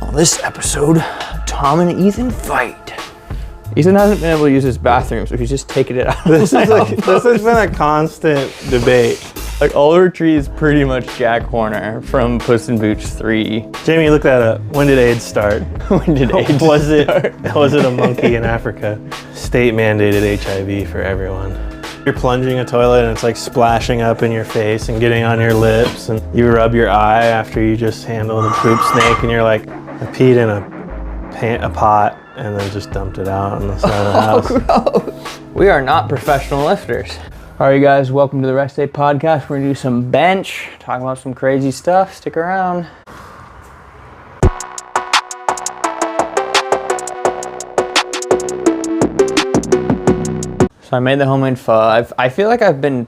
On this episode, Tom and Ethan fight. Ethan hasn't been able to use his bathroom, so he's just taking it out. This has been a constant debate. Like, Oliver Tree is pretty much Jack Horner from Puss in Boots 3. Jamie, look that up. When did AIDS start? When did AIDS was start? Was it a monkey in Africa? State mandated HIV for everyone. You're plunging a toilet and it's like splashing up in your face and getting on your lips, and you rub your eye after you just handled a poop snake, and you're like, I peed in a pot and then just dumped it out on the side of the house. Gross. We are not professional lifters. All right, guys, welcome to the Rest Day Podcast. We're gonna do some bench, talking about some crazy stuff. Stick around. So I made the homemade pho. I feel like I've been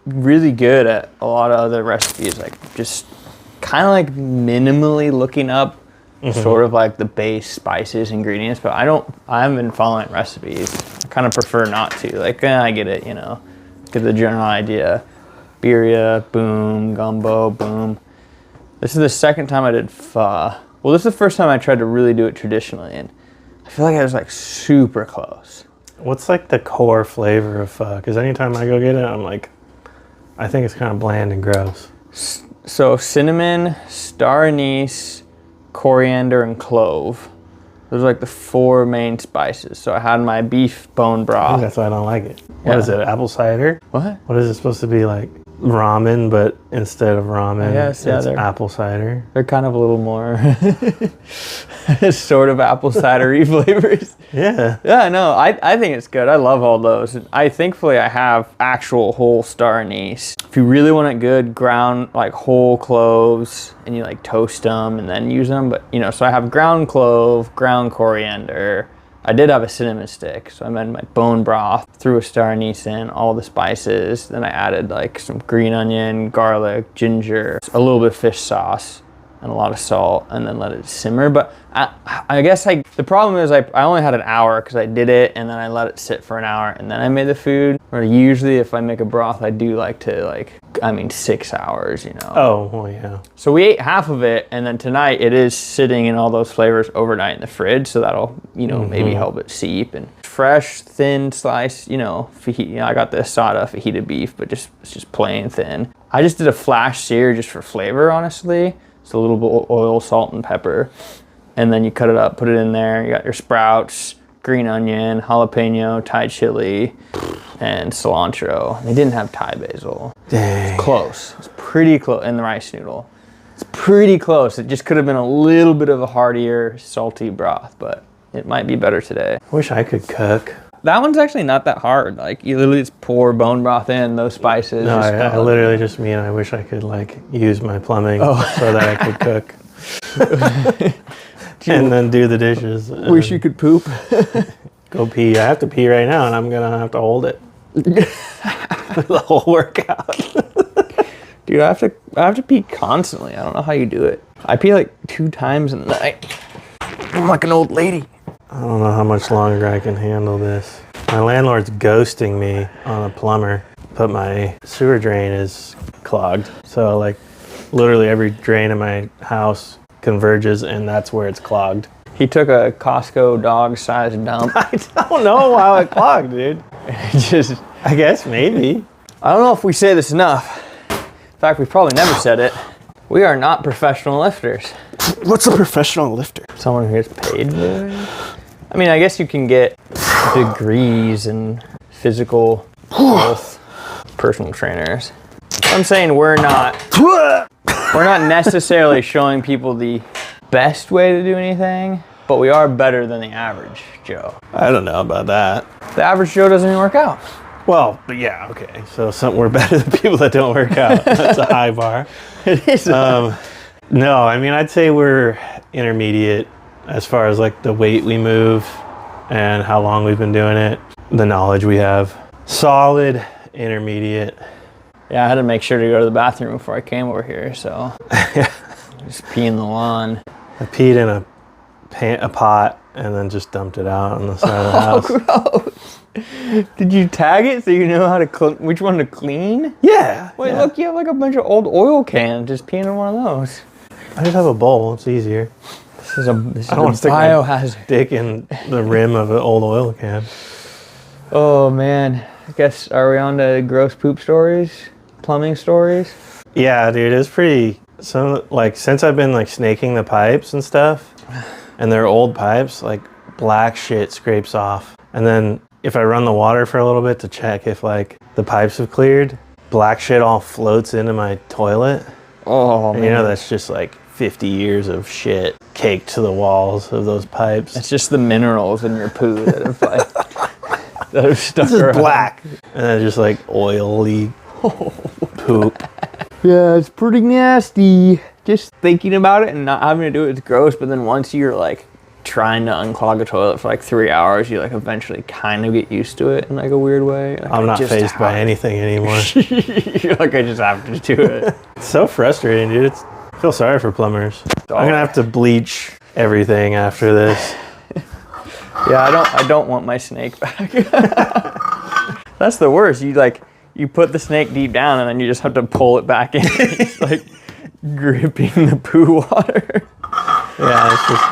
really good at a lot of other recipes, like just kind of like minimally looking up sort of like the base spices, ingredients, but I haven't been following recipes. I kind of prefer not to. Like, I get it, you know, get the general idea. Birria, boom, gumbo, boom. This is the second time I did pho. Well, this is the first time I tried to really do it traditionally, and I feel like I was like super close. What's like the core flavor of pho? Because anytime I go get it, I'm like, I think it's kind of bland and gross. So cinnamon, star anise, coriander, and clove. Those are like the four main spices. So I had my beef bone I broth. think that's why I don't like it. Yeah. What is it, apple cider? What? What is it supposed to be, like ramen, but instead of ramen, Yes, yeah, it's apple cider? They're kind of a little more sort of apple cidery flavors. Yeah. Yeah, no, I think it's good. I love all those. And thankfully I have actual whole star anise. If you really want it good, ground like whole cloves, and you like toast them and then use them. But you know, so I have ground clove, ground coriander. I did have a cinnamon stick, so I made my bone broth, threw a star anise in, all the spices. Then I added like some green onion, garlic, ginger, a little bit of fish sauce, and a lot of salt, and then let it simmer. But I guess the problem is I only had an hour because I did it and then I let it sit for an hour and then I made the food. Or usually if I make a broth, I do like to 6 hours, you know. Oh, well, yeah. So we ate half of it, and then tonight it is sitting in all those flavors overnight in the fridge, so that'll, you know, maybe help it seep. And fresh, thin slice, you know, I got the asada fajita beef, but it's just plain thin. I just did a flash sear just for flavor, honestly. It's a little bit of oil, salt, and pepper. And then you cut it up, put it in there. You got your sprouts, green onion, jalapeno, Thai chili, and cilantro. They didn't have Thai basil. Dang. It's close. It's pretty close. And the rice noodle. It's pretty close. It just could have been a little bit of a heartier, salty broth, but it might be better today. I wish I could cook. That one's actually not that hard. Like, you literally just pour bone broth in, those spices. No, I literally just mean I wish I could use my plumbing so that I could cook. And then do the dishes. Wish you could poop. Go pee. I have to pee right now, and I'm gonna have to hold it the whole workout. Dude, I have to pee constantly. I don't know how you do it. I pee like 2 times in the night. I'm like an old lady. I don't know how much longer I can handle this. My landlord's ghosting me on a plumber, but my sewer drain is clogged. So like literally every drain in my house converges, and that's where it's clogged. He took a Costco dog-sized dump. I don't know how it clogged, dude. I guess maybe. I don't know if we say this enough. In fact, we've probably never said it. We are not professional lifters. What's a professional lifter? Someone who gets paid to do it. I mean, I guess you can get degrees in physical health, personal trainers. I'm saying we're not necessarily showing people the best way to do anything, but we are better than the average Joe. I don't know about that. The average Joe doesn't even work out. Well, but yeah, okay. So we're better than people that don't work out. That's a high bar. It is. No, I mean, I'd say we're intermediate as far as like the weight we move and how long we've been doing it, the knowledge we have. Solid, intermediate. Yeah, I had to make sure to go to the bathroom before I came over here, so just pee in the lawn. I peed in a pot and then just dumped it out on the side of the house. Gross. Did you tag it so you know how to which one to clean? Yeah. Wait, yeah. look, you have like a bunch of old oil cans. Just pee in one of those. I just have a bowl. It's easier. This is I don't want a to stick biohazard. my dick in the rim of an old oil can. Oh man, I guess, are we on to gross poop stories? Plumbing stories? Yeah, dude, it's pretty, so like since I've been like snaking the pipes and stuff, and they're old pipes, like black shit scrapes off. And then if I run the water for a little bit to check if like the pipes have cleared, black shit all floats into my toilet. Oh And man. you know, that's just like 50 years of shit caked to the walls of those pipes. It's just the minerals in your poo that have like, that have stuck This is around. black. And then just like oily poop. Yeah, it's pretty nasty. Just thinking about it and not having to do it is gross, but then once you're like trying to unclog a toilet for like 3 hours, you like eventually kind of get used to it in like a weird way. Like, I'm not fazed by anything anymore. You're like, I just have to do it. It's so frustrating, dude. I feel sorry for plumbers. I'm gonna have to bleach everything after this. Yeah, I don't want my snake back. That's the worst. You put the snake deep down and then you just have to pull it back in. It's like gripping the poo water. Yeah, it's just,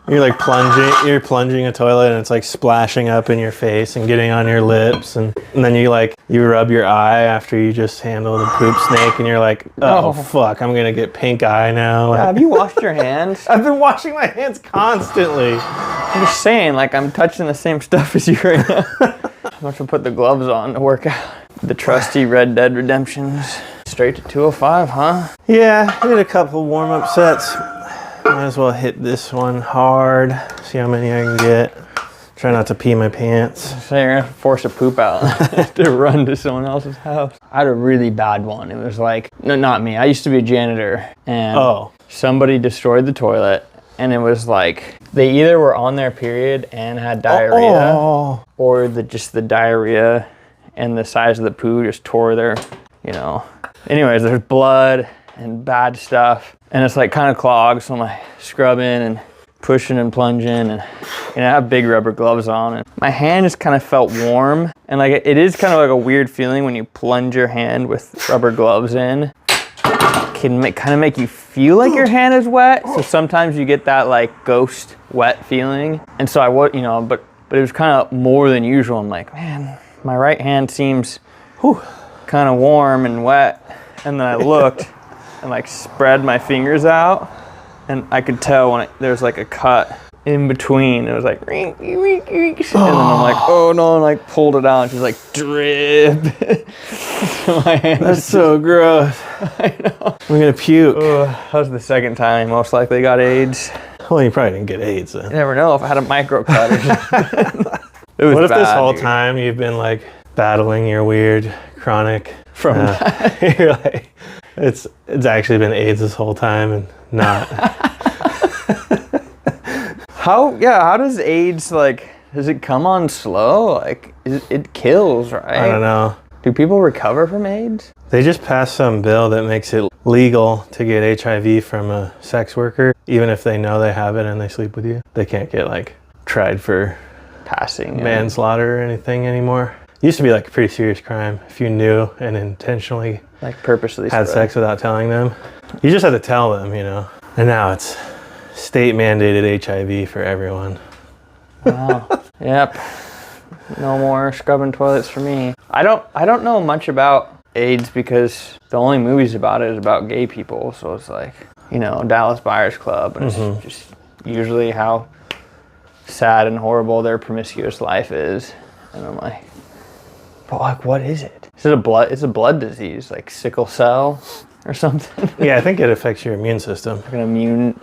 you're plunging a toilet and it's like splashing up in your face and getting on your lips, and then you rub your eye after you just handle the poop snake and you're like, oh fuck, I'm gonna get pink eye now. Yeah, have you washed your hands? I've been washing my hands constantly. I'm just saying, like, I'm touching the same stuff as you right now. I'm going to put the gloves on to work out. The trusty Red Dead Redemptions. Straight to 205, huh? Yeah, I did a couple warm-up sets. Might as well hit this one hard. See how many I can get. Try not to pee my pants. So you're going to force a poop out to run to someone else's house. I had a really bad one. It was like, no, not me. I used to be a janitor. And somebody destroyed the toilet. And it was like, they either were on their period and had diarrhea, or just the diarrhea and the size of the poo just tore their, Anyways, there's blood and bad stuff. And it's like kind of clogged, so I'm like scrubbing and pushing and plunging, and I have big rubber gloves on. And my hand just kind of felt warm. And like it is kind of like a weird feeling when you plunge your hand with rubber gloves in. Can kind of make you feel like your hand is wet. So sometimes you get that like ghost wet feeling. And so but it was kind of more than usual. I'm like, man, my right hand seems kind of warm and wet. And then I looked and like spread my fingers out, and I could tell when there's like a cut in between. It was like, and then I'm like, oh no, and like pulled it out and just like drip. My hand. That's so gross. I know. I'm gonna puke. That was the second time I most likely got AIDS. Well, you probably didn't get AIDS then. You never know if I had a micro cut or something. It was what if bad, this whole dude. time you've been like battling your weird chronic From you're like, it's actually been AIDS this whole time and not. How does AIDS, like, does it come on slow? Like, it kills, right? I don't know. Do people recover from AIDS? They just passed some bill that makes it legal to get HIV from a sex worker, even if they know they have it and they sleep with you. They can't get like tried for Passing. manslaughter or anything anymore. It used to be like a pretty serious crime if you knew and intentionally Like purposely had spread. sex without telling them. You just had to tell them, And now it's state mandated HIV for everyone. Wow. Yep. No more scrubbing toilets for me. I don't know much about AIDS because the only movies about it is about gay people. So it's like, Dallas Buyers Club, and it's just usually how sad and horrible their promiscuous life is. And I'm like, but like, what is it? It's a blood disease, like sickle cell or something. Yeah, I think it affects your immune system. Like an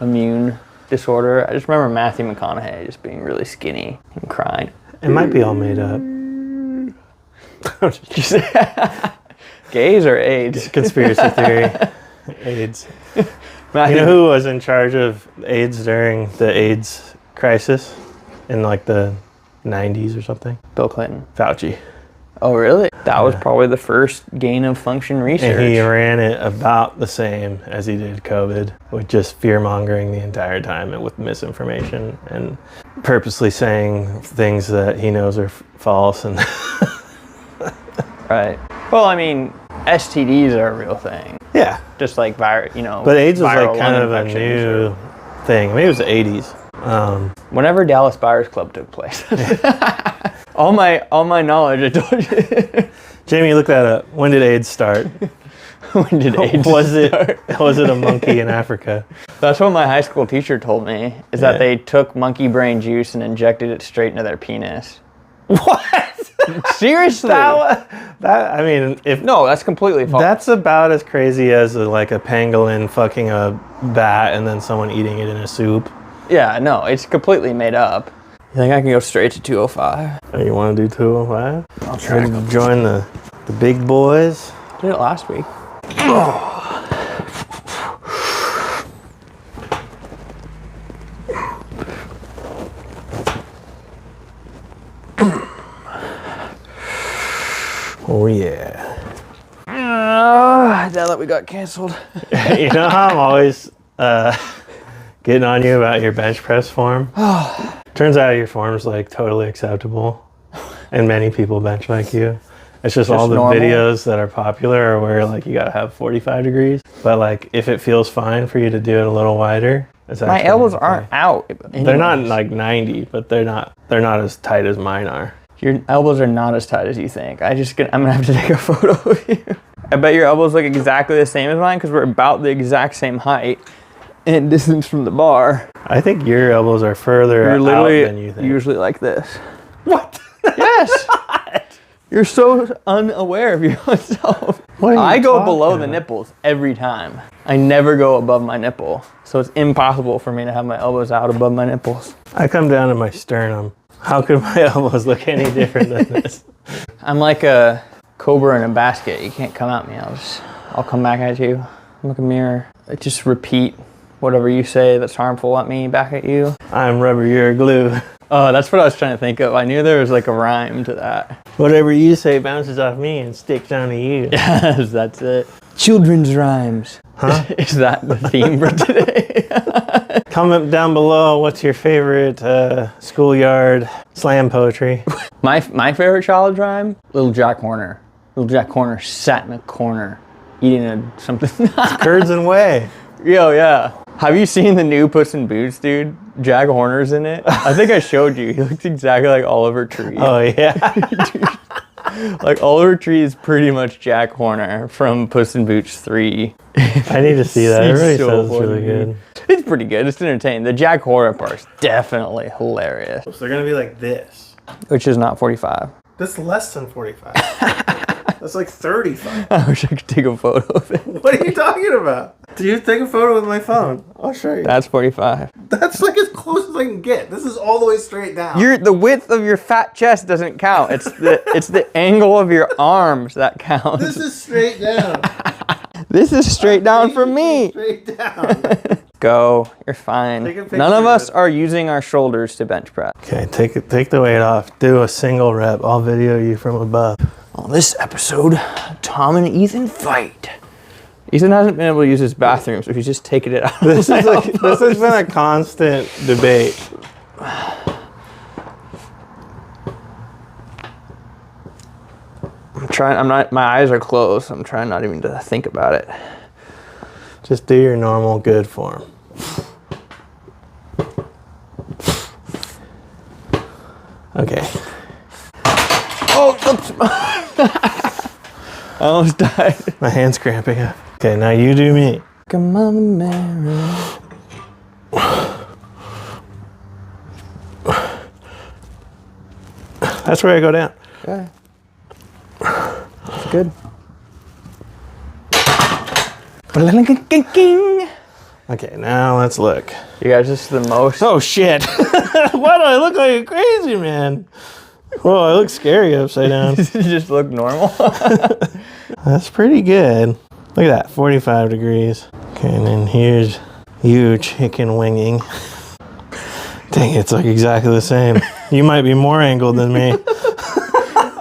immune disorder. I just remember Matthew McConaughey just being really skinny and crying. It might be all made up. Gays or AIDS? Conspiracy theory. AIDS. You know who was in charge of AIDS during the AIDS crisis in like the 90s or something? Bill Clinton. Fauci. Oh, really? That was probably the first gain of function research. And he ran it about the same as he did COVID, with just fear-mongering the entire time and with misinformation and purposely saying things that he knows are false. And Right. Well, I mean, STDs are a real thing. yeah. Just like But AIDS was like kind of a new thing. Maybe it was the 80s. Whenever Dallas Buyers Club took place. all my knowledge, I told you. Jamie, look that up. When did AIDS start? When did AIDS start? Was it a monkey in Africa? That's what my high school teacher told me, is that they took monkey brain juice and injected it straight into their penis. What? Seriously? I mean, No, that's completely false. That's about as crazy as like a pangolin fucking a bat and then someone eating it in a soup. Yeah, no, it's completely made up. You think I can go straight to 205? Oh, you want to do 205? I'll try to join the big boys. Did it last week. Oh yeah. Now that we got canceled. You know how I'm always getting on you about your bench press form? Turns out your form's like totally acceptable, and many people bench like you. It's just all the normal videos that are popular are where like you gotta have 45 degrees. But like if it feels fine for you to do it a little wider, it's My elbows aren't out. They're not like 90, but they're not as tight as mine are. Your elbows are not as tight as you think. I'm gonna have to take a photo of you. I bet your elbows look exactly the same as mine because we're about the exact same height and distance from the bar. I think your elbows are further out than you think. Usually like this. What? Yes. You're so unaware of yourself. I go below the nipples every time. I never go above my nipple. So it's impossible for me to have my elbows out above my nipples. I come down to my sternum. How could my elbows look any different than this? I'm like a cobra in a basket. You can't come at me. I'll come back at you. I'm like a mirror. I just repeat whatever you say that's harmful at me back at you. I'm rubber, you're glue. Oh, that's what I was trying to think of. I knew there was like a rhyme to that. Whatever you say bounces off me and sticks onto you. Yes, that's it. Children's rhymes. Huh? Is that the theme for today? Comment down below what's your favorite schoolyard slam poetry. My favorite childhood rhyme? Little Jack Horner. Little Jack Horner sat in a corner eating something. Curds and whey. Yo, yeah. Have you seen the new Puss in Boots, dude? Jack Horner's in it. I think I showed you. He looks exactly like Oliver Tree. Oh, yeah. Like Oliver Tree is pretty much Jack Horner from Puss in Boots 3. I need to see that. It really sounds really good. It's pretty good. It's entertaining. The Jack Horner part's definitely hilarious. So they're going to be like this. Which is not 45. That's less than 45. That's like 35. I wish I could take a photo of it. What are you talking about? Dude, take a photo with my phone. I'll show you. That's 45. That's like as close as I can get. This is all the way straight down. The width of your fat chest doesn't count. It's the angle of your arms that counts. This is straight down. This is straight down for me. Straight down. Go. You're fine. None of us are using our shoulders to bench press. Okay, take the weight off. Do a single rep. I'll video you from above. On this episode, Tom and Ethan fight. Ethan hasn't been able to use his bathroom, so he's just taking it out. This has been a constant debate. My eyes are closed. I'm trying not even to think about it. Just do your normal good form. Okay. Oh, oops. I almost died. My hand's cramping up. Okay, now you do me. Come on, Mary. That's where I go down. Okay. That's good. Okay, now let's look. You guys, this is the most. Oh shit! Why do I look like a crazy man? Whoa, I look scary upside down. You just look normal. That's pretty good. Look at that, 45 degrees. Okay, and then here's you chicken winging. Dang, it's like exactly the same. You might be more angled than me.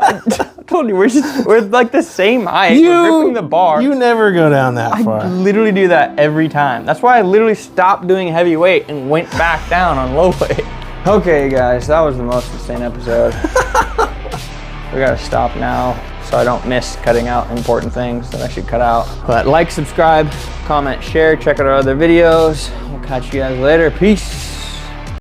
I told you, we're like the same height. We're gripping the bar. You never go down that far. I literally do that every time. That's why I literally stopped doing heavy weight and went back down on low weight. Okay, guys, that was the most insane episode. We gotta stop now. so I don't miss cutting out important things that I should cut out. But like, subscribe, comment, share, check out our other videos. We'll catch you guys later. Peace.